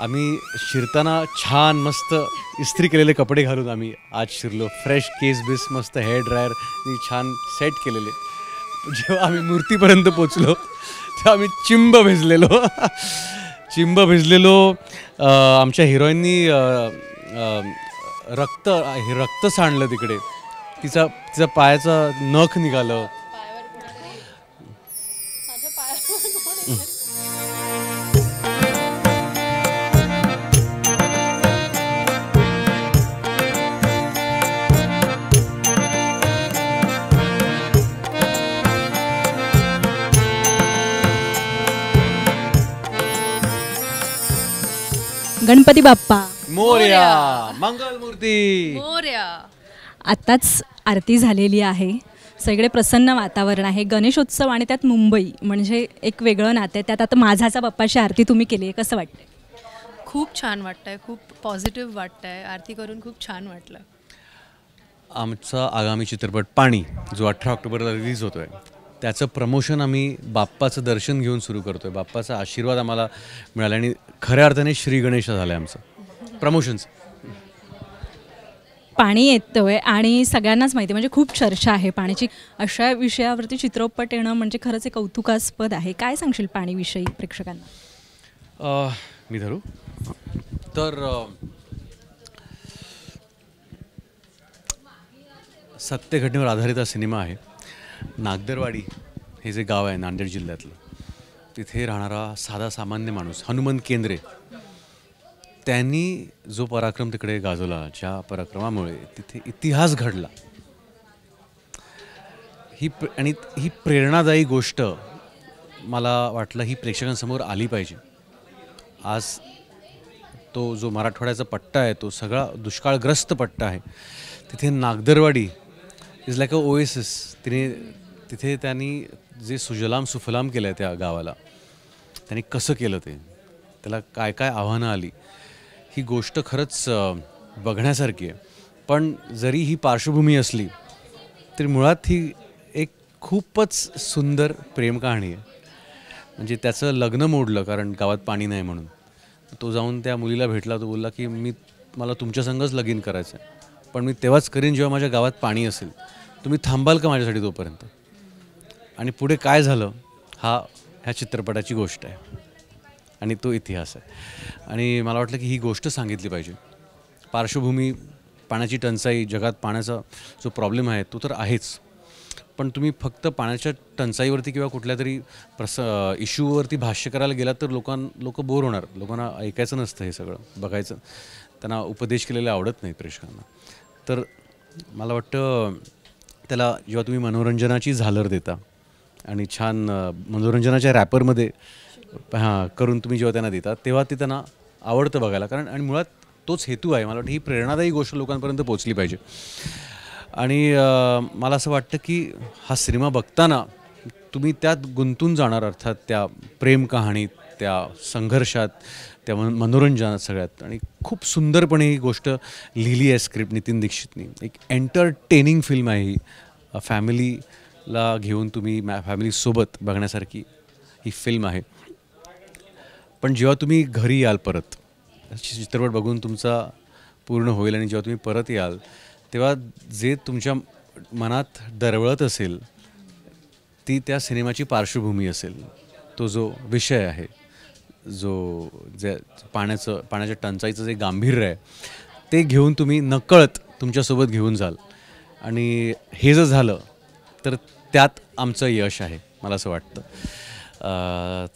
आम्ही शिरताना छान मस्त इस्त्री केलेले कपडे घालून आम्ही आज शिरलो. फ्रेश केस बिस मस्त हेअर ड्रायरनी छान सेट केलेले. जेव्हा आम्ही मूर्तीपर्यंत पोचलो तेव्हा आम्ही चिंब भिजलेलो. आमच्या हिरोईननी रक्त सांडलं तिकडे. तिचा पायाचं नख निघालं. गणपती बाप्पा मोरया. मंगलमूर्ती मोरया. आत्ताच आरती झालेली आहे. सगळे प्रसन्न वातावरण आहे. गणेशोत्सव आणि त्यात मुंबई म्हणजे एक वेगळं नातं आहे. त्यात आता माझाचा बाप्पाची आरती तुम्ही केली आहे, कसं वाटतंय? खूप छान वाटतंय, खूप पॉझिटिव्ह वाटतंय. आरती करून खूप छान वाटलं. आमचा आगामी चित्रपट पाणी जो 18 ऑक्टोबरला रिलीज होतो आहे त्याचं प्रमोशन आम्ही बाप्पाचं दर्शन घेऊन सुरू करतो आहे. बाप्पाचा आशीर्वाद आम्हाला मिळाला आणि खऱ्या अर्थाने श्री गणेश झालं आहे आमचं प्रमोशनचं. पाणी येतोय आणि सगळ्यांनाच माहिती म्हणजे खूप चर्चा आहे पाण्याची. अशा विषयावरती चित्रपट येणं म्हणजे खरंच एक कौतुकास्पद आहे. काय सांगशील पाणीविषयी प्रेक्षकांना? मी धरू तर सत्य घटनेवर आधारित हा सिनेमा आहे. नागदरवाडी हे जे गाव आहे नांदेड जिल्ह्यातलं, तिथे राहणारा साधा सामान्य माणूस हनुमंत केंद्रे, त्यांनी जो पराक्रम तिकडे गाजवला, ज्या पराक्रमामुळे तिथे इतिहास घडला, ही प्रेरणादायी गोष्ट मला वाटलं ही प्रेक्षकांसमोर आली पाहिजे. आज तो जो मराठवाड्याचा पट्टा आहे तो सगळा दुष्काळग्रस्त पट्टा आहे. तिथे Nagdarwadi is like a oasis. तिथे त्यांनी जे सुजलाम सुफलाम केलं आहे त्या गावाला, त्यांनी कसं केलं ते, त्याला काय काय आव्हानं आली, ही गोष्ट खरंच बघण्यासारखी आहे. पण जरी ही पार्श्वभूमी असली तरी मुळात ही एक खूपच सुंदर प्रेम कहाणी आहे. म्हणजे त्याचं लग्न मोडलं कारण गावात पाणी नाही म्हणून. तो जाऊन त्या मुलीला भेटला. तो बोलला की मला तुमच्या संगच लगीन करायचं आहे, पण मी तेव्हाच करीन जेव्हा माझ्या गावात पाणी असेल. तुम्ही थांबाल का माझ्यासाठी तोपर्यंत? आणि पुढे काय झालं ह्या चित्रपटाची गोष्ट आहे आणि तो इतिहास आहे. आणि मला वाटलं की ही गोष्ट सांगितली पाहिजे. पार्श्वभूमी पाण्याची टंचाई, जगात पाण्याचा जो प्रॉब्लेम आहे तो तर आहेच, पण तुम्ही फक्त पाण्याच्या टंचाईवरती किंवा कुठल्या तरी इश्यूवरती भाष्य करायला गेलात तर लोक बोर होणार. लोकांना ऐकायचं नसतं, हे सगळं बघायचं. त्यांना उपदेश केलेले आवडत नाही प्रेक्षकांना. तर मला वाटतं त्याला जेव्हा तुम्ही मनोरंजनाची झालर देता आणि छान मनोरंजनाच्या रॅपरमध्ये करून तुम्ही जेव्हा त्यांना देता तेव्हा ते त्यांना आवडतं बघायला. आणि मुळात तोच हेतू आहे. मला वाटतं ही प्रेरणादायी गोष्ट लोकांपर्यंत पोचली पाहिजे. आणि मला असं वाटतं की हा सिनेमा बघताना तुम्ही त्यात गुंतून जाणार. अर्थात त्या प्रेम कहाणीत, त्या संघर्षात, त्या मनोरंजनात सगळ्यात. आणि खूप सुंदरपणे ही गोष्ट लिहिली आहे स्क्रिप्ट नितीन दीक्षितनी. एक एंटरटेनिंग फिल्म आहे ही. फॅमिलीला घेऊन तुम्ही फॅमिलीसोबत बघण्यासारखी ही फिल्म आहे. पण जेव्हा तुम्ही घरी याल परत, चित्रपट बघून तुमचा पूर्ण होईल आणि जेव्हा तुम्ही परत याल तेव्हा जे तुमच्या मनात दरवळत असेल ती त्या सिनेमाची पार्श्वभूमी असेल. तो जो विषय आहे, जे पाण्याच्या टंचाईचं जे गांभीर्य आहे ते घेऊन तुम्ही नकळत तुमच्यासोबत घेऊन जाल. आणि हे जर झालं तर त्यात आमचं यश आहे मला असं वाटतं.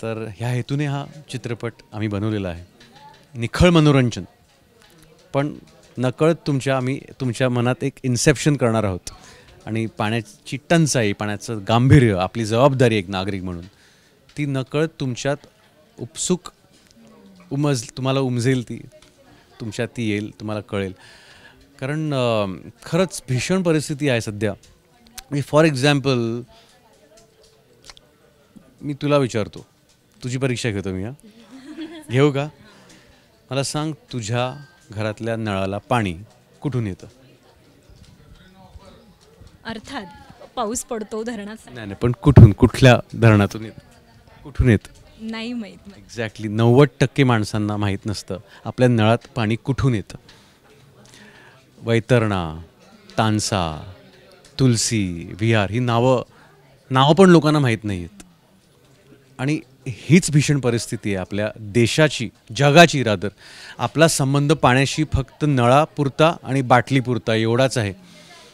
तर ह्या हेतूने हा चित्रपट आम्ही बनवलेला आहे. निखळ मनोरंजन, पण नकळत आम्ही तुमच्या मनात एक इन्सेप्शन करणार आहोत. आणि पाण्याची टंचाई, पाण्याचं गांभीर्य, आपली जबाबदारी एक नागरिक म्हणून, ती नकळत तुमच्यात तुम्हाला उमजेल, ती तुमच्यात ती येईल, तुम्हाला कळेल. कारण खरंच भीषण परिस्थिती आहे सध्या. फॉर एक्झाम्पल मी तुला विचारतो, तुझी परीक्षा घेतो मी. घेऊ का? मला सांग, तुझ्या घरातल्या नळाला पाणी कुठून येतं? अर्थात पाऊस पडतो धरणात. नाही, पण कुठून, कुठल्या धरणातून येतं? कुठून येतं? नाही माहीत. एक्झॅक्टली 90% माणसांना माहीत नसतं आपल्या नळात पाणी कुठून येतं. वैतरणा, तानसा, तुलसी, विहार ही नावं पण लोकांना माहीत नाही आहेत. आणि हीच भीषण परिस्थिती आहे आपल्या देशाची, जगाची रादर. आपला संबंध पाण्याशी फक्त नळापुरता आणि बाटलीपुरता एवढाच आहे.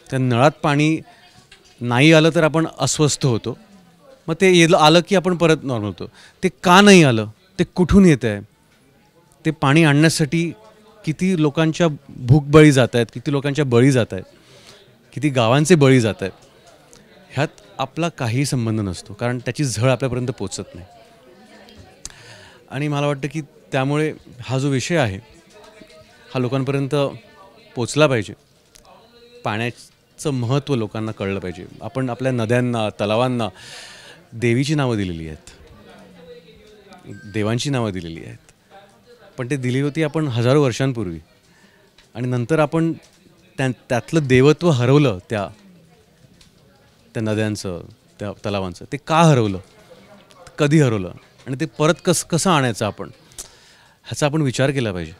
त्या नळात पाणी नाही आलं तर आपण अस्वस्थ होतो. मग ते आलं की आपण परत नॉर्मल होतो. ते का नाही आलं, ते कुठून येतं आहे, ते पाणी आणण्यासाठी किती लोकांच्या भूक बळी जात आहेत, किती लोकांच्या बळी जात आहेत, किती गावांचे बळी जात आहेत, ह्यात आपला काहीही संबंध नसतो. कारण त्याची झळ आपल्यापर्यंत पोचत नाही. आणि मला वाटतं की त्यामुळे हा जो विषय आहे हा लोकांपर्यंत पोचला पाहिजे. पाण्याचं महत्त्व लोकांना कळलं पाहिजे. आपण आपल्या नद्यांना, तलावांना देवीची नावं दिलेली आहेत, देवांची नावं दिलेली आहेत. पण ते दिली होती आपण हजारो वर्षांपूर्वी. आणि नंतर आपण त्यातलं देवत्व हरवलं. त्या नद्यांचं, त्या तलावांचं. ते का हरवलं, कधी हरवलं, आणि ते परत कसं आणायचं आपण, ह्याचा आपण विचार केला पाहिजे.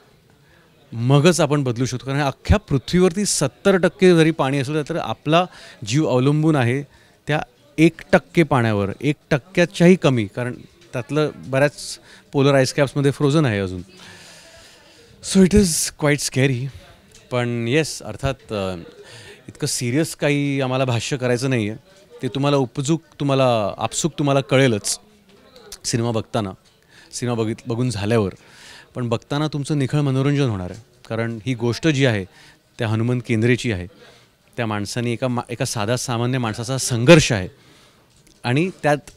मगच आपण बदलू शकतो. कारण अख्ख्या पृथ्वीवरती 70% जरी पाणी असलं तर आपला जीव अवलंबून आहे त्या 1% पाण्यावर, 1%च्याही कमी. कारण त्यातलं बऱ्याच पोलर आईस कॅप्समध्ये फ्रोझन आहे अजून. So it is quite scary. पण येस, अर्थात इतकं सिरियस काही आम्हाला भाष्य करायचं नाही आहे. ते तुम्हाला आपसूक तुम्हाला कळेलच सिनेमा बघताना, सिनेमा बघून झाल्यावर. पण बघताना तुमचं निखळ मनोरंजन होणार आहे. कारण ही गोष्ट जी आहे त्या हनुमंत केंद्रेची आहे. त्या माणसाने एका साधा सामान्य माणसाचा संघर्ष आहे आणि त्यात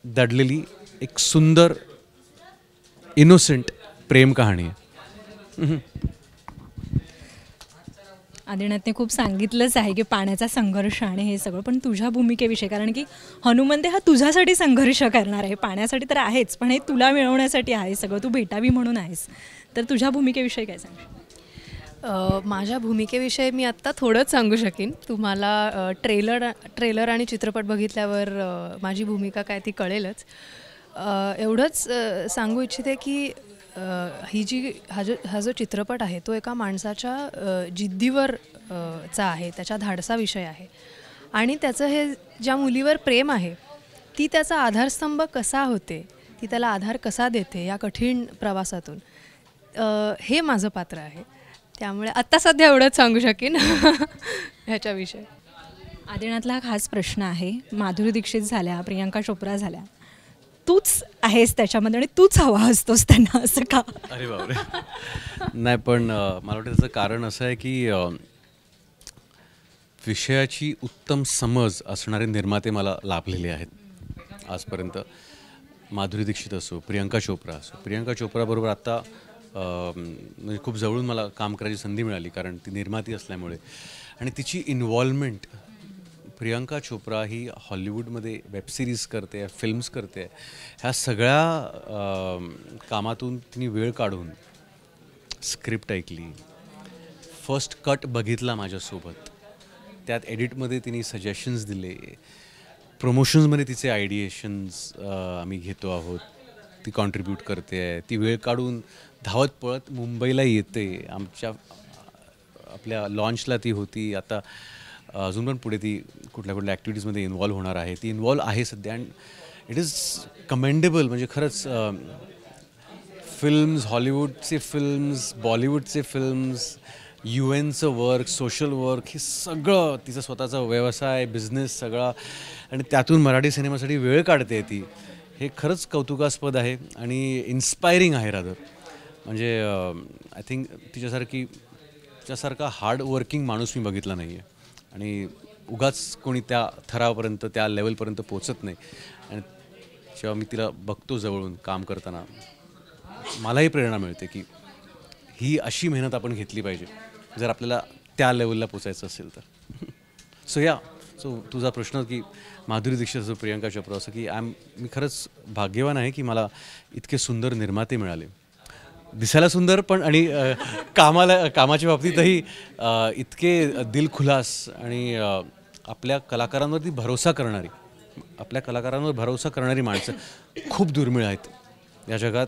दडलेली एक सुंदर इनोसेंट प्रेम कहाणी आहे. आदिनाथने खूप सांगितलंच आहे की पाण्याचा संघर्ष आणि हे सगळं. पण तुझ्या भूमिकेविषयी, कारण की हनुमंत हा तुझ्यासाठी संघर्ष करणार आहे. पाण्यासाठी तर आहेच, पण हे तुला मिळवण्यासाठी आहे सगळं. तू भेटावी म्हणून आहेस. तर तुझ्या भूमिकेविषयी काय सांगशील? माझ्या भूमिकेविषयी मी आत्ता थोडंच सांगू शकेन. तुम्हाला ट्रेलर आणि चित्रपट बघितल्यावर माझी भूमिका काय ती कळेलच. एवढंच सांगू इच्छिते की हा जो चित्रपट आहे तो एका माणसाच्या जिद्दीवर चा आहे, त्याच्या धाडसाविषयी आहे. आणि त्याचं हे ज्या मुलीवर प्रेम आहे ती त्याचा आधारस्तंभ कसा होते, ती त्याला आधार कसा देते या कठीण प्रवासातून, हे माझं पात्र आहे. त्यामुळे आत्ता सध्या एवढंच सांगू शकेन ह्याच्याविषयी. आदिनाथला हा खास प्रश्न आहे. माधुरी दीक्षित झाल्या, प्रियांका चोप्रा झाल्या, तूच आहेस त्याच्यामध्ये आणि तूच हवा असतोस त्यांना, असं का? अरे बापरे. नाही, पण मला वाटतं त्याचं कारण असं आहे की विषयाची उत्तम समज असणारे निर्माते मला लाभलेले आहेत आजपर्यंत. माधुरी दीक्षित असो, प्रियांका चोप्रा असो. प्रियांका चोप्राबरोबर आत्ता म्हणजे खूप जवळून मला काम करायची संधी मिळाली कारण ती निर्माती असल्यामुळे. आणि तिची इन्व्हॉल्वमेंट, प्रियांका चोप्रा ही हॉलिवूडमध्ये वेबसिरीज करते, फिल्म्स करते. ह्या सगळ्या कामातून तिने वेळ काढून स्क्रिप्ट ऐकली, फर्स्ट कट बघितला माझ्यासोबत, त्यात एडिटमध्ये तिने सजेशन्स दिले, प्रमोशन्समध्ये तिचे आयडिएशन्स आम्ही घेतो आहोत, ती कॉन्ट्रीब्यूट करते आहे. ती वेळ काढून धावत पळत मुंबईला येते. आपल्या लॉन्चला ती होती. आता अजून पण पुढे ती कुठल्या ॲक्टिव्हिटीजमध्ये इन्व्हॉल्व होणार आहे. ती इन्व्हॉल्व आहे सध्या. And it is commendable. म्हणजे खरंच फिल्म्स, हॉलिवूडचे फिल्म्स, बॉलिवूडचे फिल्म्स, UN चं वर्क, सोशल वर्क, हे सगळं तिचा स्वतःचा व्यवसाय, बिझनेस सगळा, आणि त्यातून मराठी सिनेमासाठी वेळ काढते ती. हे खरंच कौतुकास्पद आहे आणि इन्स्पायरिंग आहे रादर. म्हणजे आय थिंक तिच्यासारखा हार्ड वर्किंग माणूस मी बघितला नाही आहे. आणि उगाच कोणी त्या थरापर्यंत, त्या लेवलपर्यंत पोचत नाही. आणि जेव्हा मी तिला बघतो जवळून काम करताना, मलाही प्रेरणा मिळते की ही अशी मेहनत आपण घेतली पाहिजे जर आपल्याला त्या लेवलला पोचायचं असेल तर. सो तुझा प्रश्न की माधुरी दीक्षित असो, प्रियांका चोप्रा असो, की मी खरंच भाग्यवान आहे की मला इतके सुंदर निर्माते मिळाले. दिसायला सुंदर पण, आणि कामाच्या बाबतीतही इतके दिलखुलास आणि आपल्या कलाकारांवर भरोसा करणारी माणसं खूप दुर्मिळ आहेत. या जगात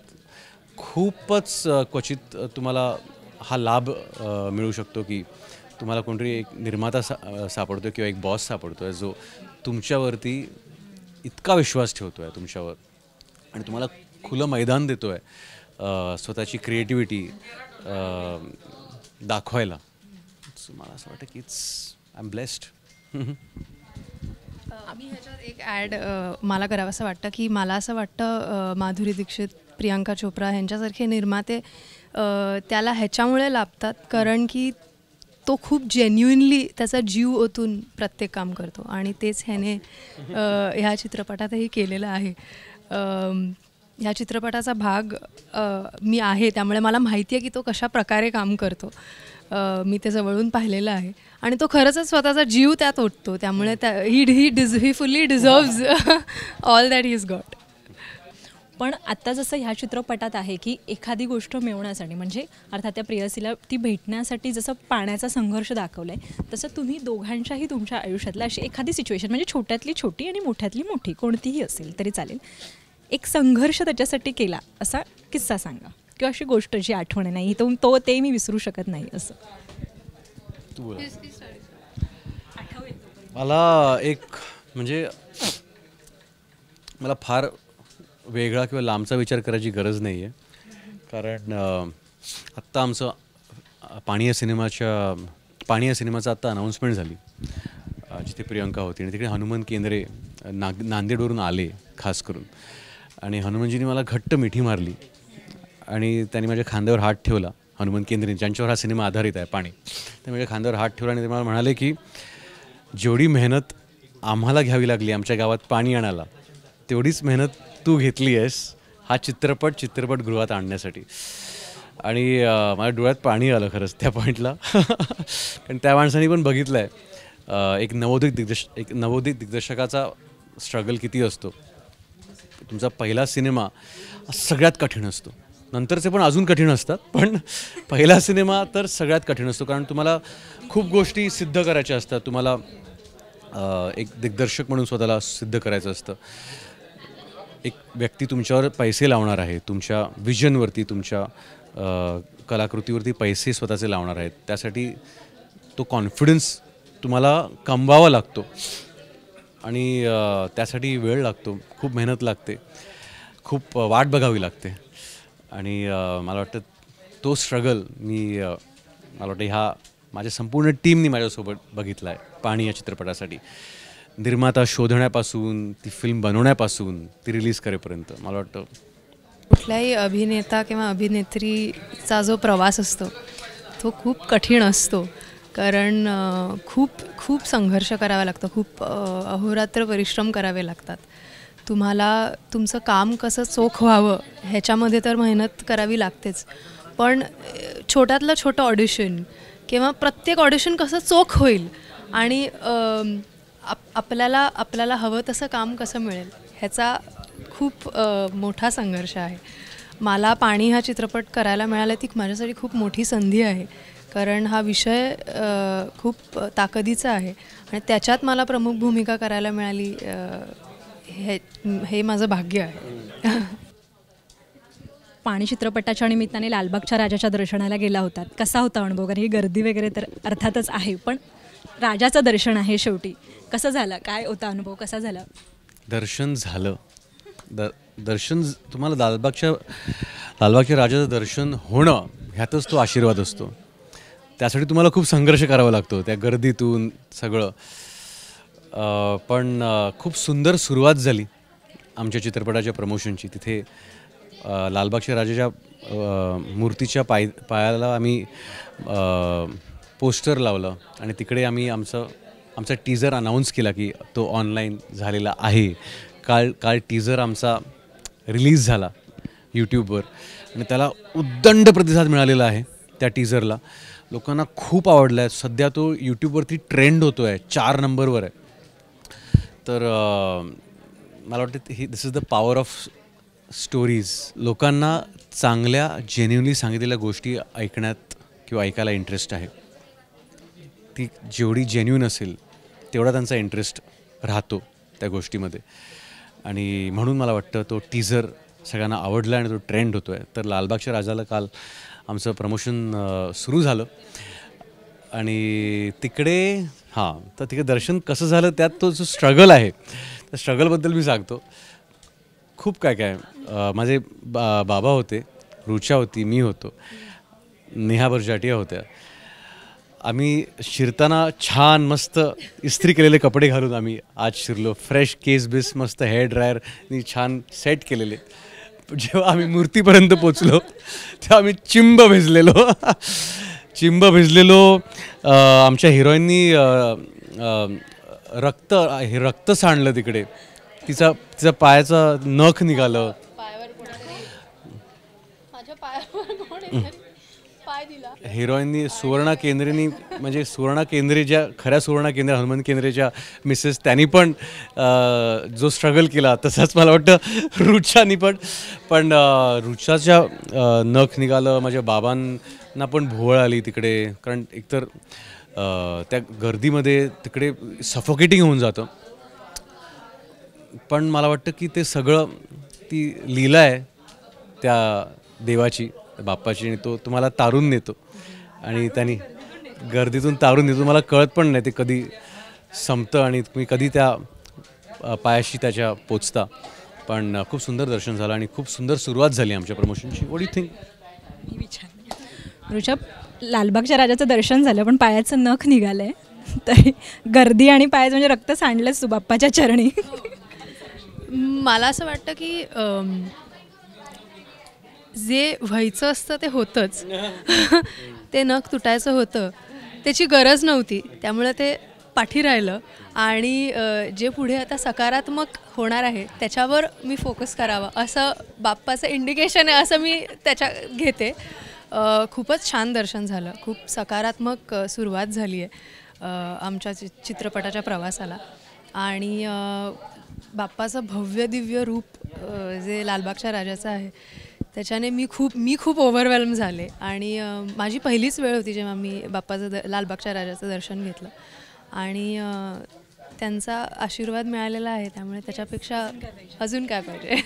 खूपच क्वचित तुम्हाला हा लाभ मिळू शकतो की तुम्हाला कोणतरी एक निर्माता सापडतो किंवा एक बॉस सापडतो आहे जो तुमच्यावरती इतका विश्वास ठेवतो आहे तुमच्यावर आणि तुम्हाला खुलं मैदान देतो आहे स्वतःची क्रिएटिव्हिटी दाखवायला. सो मला असं वाटतं की आय एम ब्लेस्ड. मी ह्याच्यात एक ॲड मला करावंसं वाटतं की मला असं वाटतं माधुरी दीक्षित, प्रियांका चोप्रा ह्यांच्यासारखे निर्माते त्याला ह्याच्यामुळे लाभतात कारण की तो खूप जेन्युइनली त्याचा जीव ओतून प्रत्येक काम करतो आणि तेच ह्याने ह्या चित्रपटातही केलेलं आहे. ह्या चित्रपटाचा भाग मी आहे त्यामुळे मला माहिती आहे की तो कशा प्रकारे काम करतो. मी ते जवळून पाहिलेलं आहे आणि तो खरंच स्वतःचा जीव त्यात ओततो त्यामुळे he fully deserves all that he is got. पण आत्ता जसं ह्या चित्रपटात आहे की एखादी गोष्ट मिळवण्यासाठी म्हणजे अर्थात त्या प्रेयसीला ती भेटण्यासाठी जसं पाण्याचा संघर्ष दाखवला आहे तसं तुम्ही दोघांच्याही तुमच्या आयुष्यातला अशी एखादी सिच्युएशन म्हणजे छोट्यातली छोटी आणि मोठ्यातली मोठी कोणतीही असेल तरी चालेल एक संघर्ष त्याच्यासाठी केला असा किस्सा सांगा किंवा अशी गोष्ट जी आठवण नाही ते मी विसरू शकत नाही असं. मला एक म्हणजे मला फार वेगळा किंवा लांबचा विचार करायची गरज नाही आहे कारण आत्ता आमचं पाणी या सिनेमाचं आत्ता अनाऊन्समेंट झाली जिथे प्रियंका होती आणि तिकडे हनुमान केंद्रे नांदेडवरून आले खास करून आणि हनुमानजींनी मला घट्ट मिठी मारली आणि त्यांनी माझ्या खांद्यावर हात ठेवला. हनुमान केंद्रे ज्यांच्यावर हा सिनेमा आधारित आहे पाणी ते माझ्या खांद्यावर हात ठेवला आणि ते मला म्हणाले की जेवढी मेहनत आम्हाला घ्यावी लागली आमच्या गावात पाणी आणायला तेवढीच मेहनत तू घेतली आहेस हा चित्रपटगृहात आणण्यासाठी. आणि माझ्या डोळ्यात पाणी आलं खरंच त्या पॉईंटला कारण त्या माणसाने पण बघितलं आहे एक नवोदित दिग्दर्शकाचा स्ट्रगल किती असतो. तुमचा पहिला सिनेमा सगळ्यात कठीण असतो नंतरचे पण अजून कठीण असतात पण पहिला सिनेमा तर सगळ्यात कठीण असतो कारण तुम्हाला खूप गोष्टी सिद्ध करायच्या असतात. तुम्हाला एक दिग्दर्शक म्हणून स्वतःला सिद्ध करायचं असतं. एक व्यक्ती तुमच्यावर पैसे लावणार आहे तुमच्या विजनवरती तुमच्या कलाकृतीवरती पैसे स्वतःचे लावणार आहेत त्यासाठी तो कॉन्फिडन्स तुम्हाला कमवावा लागतो आणि त्यासाठी वेळ लागतो खूप मेहनत लागते खूप वाट बघावी लागते आणि मला वाटतं तो स्ट्रगल मला वाटतं ह्या माझ्या संपूर्ण टीमनी माझ्यासोबत बघितला आहे पाणी या चित्रपटासाठी. निर्माता शोधण्यापासून ती फिल्म बनवण्यापासून ती रिलीज करेपर्यंत मला वाटतं कुठल्याही अभिनेता किंवा अभिनेत्रीचा जो प्रवास असतो तो खूप कठीण असतो कारण खूप संघर्ष करावा लागतो खूप अहोरात्र परिश्रम करावे लागतात. तुम्हाला तुमचं काम कसं चोख व्हावं ह्याच्यामध्ये तर मेहनत करावी लागतेच पण छोट्यातलं छोटं ऑडिशन किंवा प्रत्येक ऑडिशन कसं चोख होईल आणि आपल्याला हवं तसं काम कसं मिळेल ह्याचा खूप मोठा संघर्ष आहे. मला पाणी हा चित्रपट करायला मिळाला ती माझ्यासाठी खूप मोठी संधी आहे कारण हा विषय खूप ताकदीचा आहे आणि त्याच्यात मला प्रमुख भूमिका करायला मिळाली हे माझं भाग्य आहे. पाणी चित्रपटाच्या निमित्ताने लालबागच्या राजाच्या दर्शनाला गेला होतात कसा होता अनुभव कारण ही गर्दी वगैरे तर अर्थातच आहे पण राजाचं दर्शन आहे शेवटी कसं झालं काय होता अनुभव कसा झाला. दर्शन झालं दर्शन तुम्हाला लालबागच्या राजाचं दर्शन होणं ह्यातच तो आशीर्वाद असतो. त्यासाठी तुम्हाला खूप संघर्ष करावा लागतो त्या गर्दीतून सगळं पण खूप सुंदर सुरुवात झाली आमच्या चित्रपटाच्या प्रमोशनची. तिथे लालबागच्या राजाच्या मूर्तीच्या पायाला आम्ही पोस्टर लावलं आणि तिकडे आम्ही आमचा टीझर अनाऊन्स केला की तो ऑनलाईन झालेला आहे. काल टीझर आमचा रिलीज झाला यूट्यूबवर आणि त्याला उद्दंड प्रतिसाद मिळालेला आहे. त्या टीझरला लोकांना खूप आवडला आहे. सध्या तो यूट्यूबवरती ट्रेंड होतो आहे 4 नंबरवर आहे. तर मला वाटतं this is the power of stories. लोकांना चांगल्या जेन्युइनली सांगितलेल्या गोष्टी ऐकण्यात किंवा ऐकायला इंटरेस्ट आहे. ती जेवढी जेन्युइन असेल तेवढा त्यांचा इंटरेस्ट राहतो त्या गोष्टीमध्ये आणि म्हणून मला वाटतं तो टीझर सगळ्यांना आवडला आणि तो ट्रेंड होतो आहे. तर लालबागच्या राजाला काल आमचं प्रमोशन सुरू झालं आणि तिकडे तर तिकडे दर्शन कसं झालं त्यात तो जो स्ट्रगल आहे त्या स्ट्रगलबद्दल मी सांगतो. खूप काय काय माझे बाबा होते, रुचा होती, मी होतो, नेहा बर्जाटिया होत्या. आम्ही शिरताना छान मस्त इस्त्री केलेले कपडे घालून आम्ही आज शिरलो. फ्रेश केस बिस मस्त हेअर ड्रायरनी छान सेट केलेले. जेव्हा आम्ही मूर्तीपर्यंत पोचलो तेव्हा आम्ही चिंब भिजलेलो. आमच्या हिरोईननी रक्त सांडलं तिकडे. तिचा पायाचं नख निघालं. हिरोईननी सुवर्णा केंद्रेनी म्हणजे सुवर्णा केंद्रे ज्या खऱ्या सुवर्णा केंद्रे हनुमंत केंद्रेच्या मिसेस त्यांनी पण जो स्ट्रगल केला तसाच मला वाटतं रुचानी पण रुचाच्या नख निघालं. माझ्या बाबांना पण भोवळ आली तिकडे, कारण एकतर त्या गर्दीमध्ये तिकडे सफोकेटिंग होऊन जातं. पण मला वाटतं की ते सगळं ती लीला आहे त्या देवाची, बाप्पाची, आणि तो तुम्हाला तारून नेतो आणि त्यांनी गर्दीतून तारून नेतो. मला कळत पण नाही ते कधी संपतं आणि तुम्ही कधी त्या पायाशी त्याच्या पोचता. पण खूप सुंदर दर्शन झालं आणि खूप सुंदर सुरुवात झाली आमच्या प्रमोशनची. What do you think? Rishabh, लालबागच्या राजाचं दर्शन झालं पण पायाचं नख निघालं आहे, तर गर्दी आणि पायाचं म्हणजे रक्त सांडलंच तू बाप्पाच्या चरणी. मला असं वाटतं की जे व्हायचं असतं ते होतंच. ते नख तुटायचं होतं, त्याची गरज नव्हती, त्यामुळे ते पाठी राहिलं. आणि जे पुढे आता सकारात्मक होणार आहे त्याच्यावर मी फोकस करावा असं बाप्पाचं इंडिकेशन आहे असं मी त्याच्या घेते. खूपच छान दर्शन झालं, खूप सकारात्मक सुरुवात झाली आहे आमच्या चित्रपटाच्या प्रवासाला. आणि बाप्पाचं भव्य दिव्य रूप जे लालबागच्या राजाचं आहे त्याच्याने मी खूप ओव्हरवेल्म झाले. आणि माझी पहिलीच वेळ होती जेव्हा मी लालबागच्या राजाचं दर्शन घेतलं आणि त्यांचा आशीर्वाद मिळालेला आहे, त्यामुळे त्याच्यापेक्षा अजून काय पाहिजे.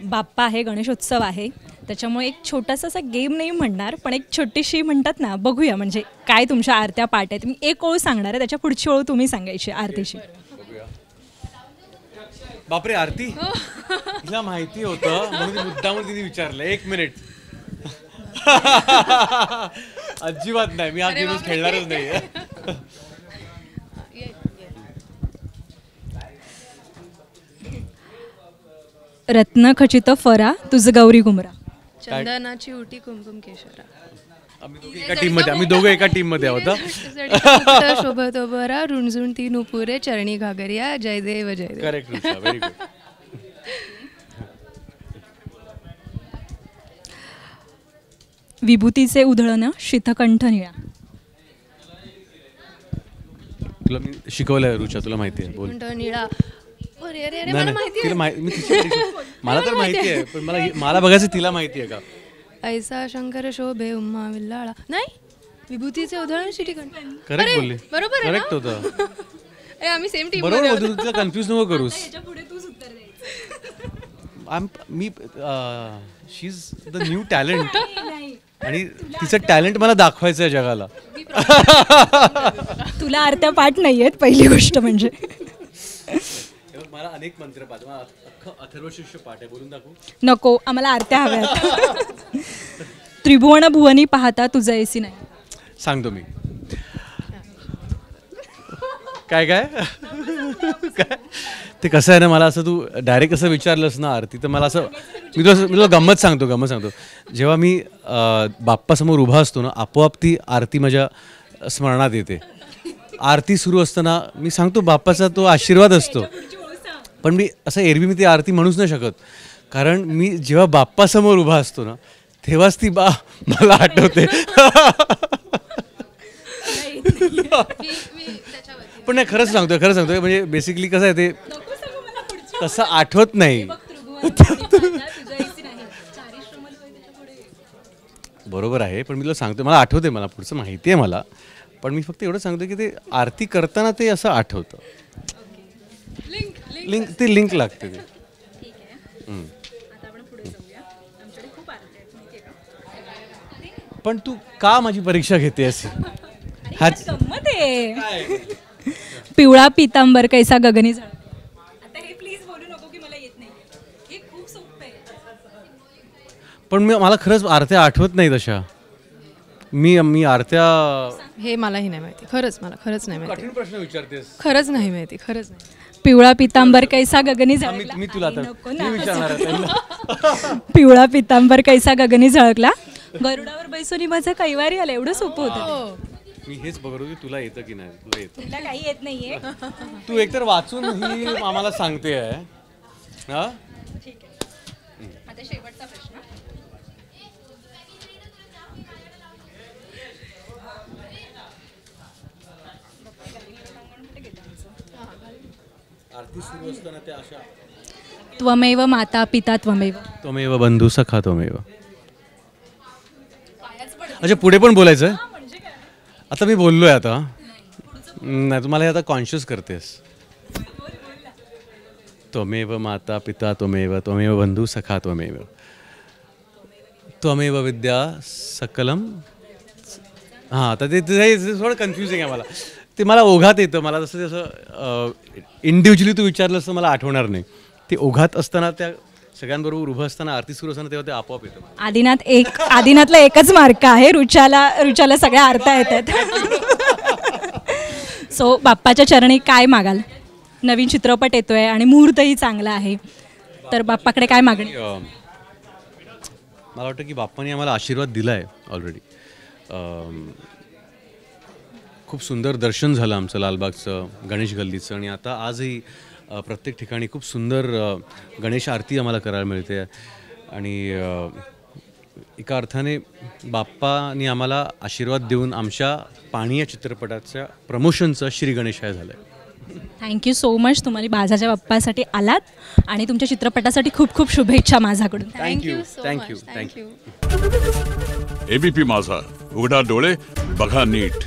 बाप्पा आहे, गणेशोत्सव आहे, त्याच्यामुळे एक छोटासा असा गेम नाही म्हणणार, पण एक छोटीशी म्हणतात ना, बघूया म्हणजे काय तुमच्या आरत्या पाठ आहेत. मी एक ओळ सांगणार आहे, त्याच्या पुढची ओळ तुम्ही सांगायची आरतीची. बापरे, आरती तिला माहिती होतं म्हणून मुद्दामून तिने विचारलं. 1 मिनिट. अजिबात नाही, मी हा गेम खेळणारच नाही. रत्न खचित फरा तुझ गौरी कुमरा. चंदनाची उटी कुमकुम केशरा. आम्ही दोघं एका टीम मध्ये आहोत. शोभतो बरा रुणझुण ती नुपुरे चरणी घागरिया जय देव जय देव. Correct, very good. विभूतीचे उधळण शीतकंठ निळा. तुला मी शिकवलंय रुचा, तुला माहिती आहे. बोल. निळा. मला तर माहिती आहे, पण मला बघायचं तिला माहिती आहे का. ऐसा शंकर शोभे उम्मा विल्लाळा. नाही, विभूतीचे उधळण शीतकंठ. करेक्ट बोलली, बरोबर, करेक्ट होतं. आम्ही सेम टीम. बरोबर, तुला कन्फ्यूज नको करूस. मी she is the new talent आणि तिचं टॅलेंट मला दाखवायचं आहे जगाला. तुला आरत्या पाठ नाही आहेत पहिली गोष्ट म्हणजे. मला अनेक मंत्र पाठ, अथर्वशीर्ष पाठ आहे, बोलून दाखवू. नको, आम्हाला आरत्या हव्यात. त्रिभुवन भुवनी पाहता तुझं एसी नाही. सांगतो मी. काय काय काय ते कसं आहे ना, मला असं तू डायरेक्ट असं विचारलंस ना आरती, तर मला असं मी तुला गंमत सांगतो. जेव्हा मी बाप्पासमोर उभा असतो ना, आपोआप ती आरती माझ्या स्मरणात येते. आरती सुरू असताना मी सांगतो बाप्पाचा तो आशीर्वाद असतो, पण मी असं एरवी मी ती आरती म्हणूच नाही शकत, कारण मी जेव्हा बाप्पासमोर उभा असतो ना तेव्हाच ती मला आठवते. पण नाही, खरंच सांगतोय म्हणजे बेसिकली कसं आहे ते तसं आठवत नाही. बरोबर आहे, पण मी तुला सांगतो मला आठवते, मला पुढचं माहिती आहे मला, पण मी फक्त एवढं सांगतो की ते आरती करताना ते असं आठवतं. लिंक लागते ते. पण तू का माझी परीक्षा घेतेस? हा गंमत आहे. पिवळा पितांबर कैसा गगनी झळकला. आता हे प्लीज बोलू नको की मला येत नाही. हे खूप सोपं आहे. पण मला खरंच आरत्या आठवत नाही तशा. मी आरत्या हे मलाही नाही माहिती, मला खरंच नाही माहिती, कठीण प्रश्न विचारतेस. खरंच नाही माहिती, खरंच नाही. पिवळा पितांबर कैसा गगनी झळकला. मी तुला आता नको मी ना. विचारणार आहे त्यांना. पिवळा पितांबर कैसा गगनी झळकला. गरुडावर बैसोनी माझं कैवारी आलं. एवढं सोपं होतं. मी हेच बघत होतो तुला येतं की नाही. तुला येतं. तुला काही येत नाहीये. तू एकतर वाचून ही आम्हाला सांगते आहे. हा आता शेवटचा प्रश्न. आरती सुरू असताना त्या अशा त्वमेव माता पिता त्वमेव. त्वमेव बंधू सखा त्वमेव. अच्छा पुढे पण बोलायचं आहे. आता मी बोललोय आता. नाही तुम्हाला हे आता कॉन्शियस करतेस. त्वमेव माता पिता त्वमेव त्वमेव बंधू सखा त्वमेव त्वमेव विद्या सकलम. हां आता ते थोडं कन्फ्युजिंग आहे मला. ते मला ओघात येतं. मला जसं इंडिव्हिज्युअली तू विचारलं असं मला आठवणार नाही. ते ओघात असताना त्या सगळ्यांबरोबर उभं असताना आरती सुरू असताना तेव्हा ते आपोआप येतं. आदिनाथला एकच मार्क आहे. रुचाला सगळ्या अर्था येतात. सो बाप्पाच्या चरणी काय मागाल? नवीन चित्रपट येतोय आणि मुहूर्तही चांगला आहे, तर बाप्पाकडे काय मागणी? मला वाटतं की बाप्पाने आम्हाला आशीर्वाद दिला आहे ऑलरेडी. खूप सुंदर दर्शन झालं आमचं लालबागचं, गणेश गल्लीचं. आणि आता आजही प्रत्येक ठिकाणी खूप सुंदर गणेश आरती आम्हाला करायला मिळते. आणि एका अर्थाने बाप्पानी आम्हाला आशीर्वाद देऊन आमच्या पाणी या चित्रपटाच्या प्रमोशनचं श्री गणेशाय झालं आहे. Thank you so much. तुम्हाला बाजाच्या बाप्पासाठी आलात आणि तुमच्या चित्रपटासाठी खूप खूप शुभेच्छा माझ्याकडून. थँक्यू. एबीपी माझा, उघडा डोळे बघा नीट.